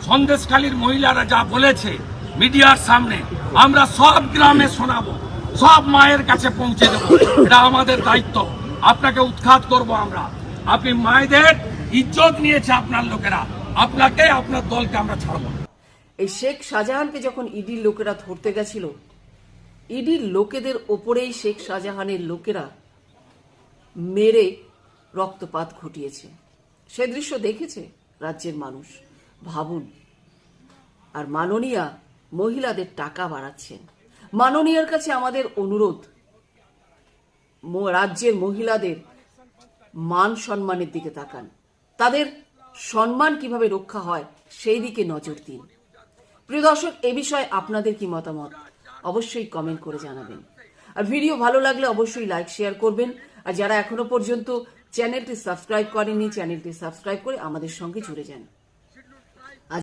সন্দেশখালীর মহিলারা যা বলেছে মিডিয়ার সামনে আমরা সব গ্রামে শোনাবো, সব মায়ের কাছে পৌঁছে দেবো। এটা আমাদের দায়িত্ব। আপনাকে উৎখাত করব আমরা। আপনি মায়েদের ইজ্জত নিয়েছে আপনার লোকেরা, আপনাকে আপনার দলকে আমরা ছাড়বো। এই শেখ শাহজাহানকে যখন ইডির লোকেরা ধরতে গেছিল, ইডির লোকেদের ওপরেই শেখ শাহজাহানের লোকেরা মেরে রক্তপাত ঘটিয়েছে। সে দৃশ্য দেখেছে রাজ্যের মানুষ। ভাবুন। আর মাননীয়া মহিলাদের টাকা বাড়াচ্ছেন। মাননীয়ার কাছে আমাদের অনুরোধ, রাজ্যের মহিলাদের মান সম্মানের দিকে তাকান, তাদের সম্মান কিভাবে রক্ষা হয় সেই দিকে নজর দিন। প্রিয় দর্শক, এ বিষয়ে আপনাদের কি মতামত অবশ্যই কমেন্ট করে জানাবেন। আর ভিডিও ভালো লাগলে অবশ্যই লাইক শেয়ার করবেন। আর যারা এখনো পর্যন্ত চ্যানেলটি সাবস্ক্রাইব করেননি, চ্যানেলটি সাবস্ক্রাইব করে আমাদের সঙ্গে জুড়ে যান।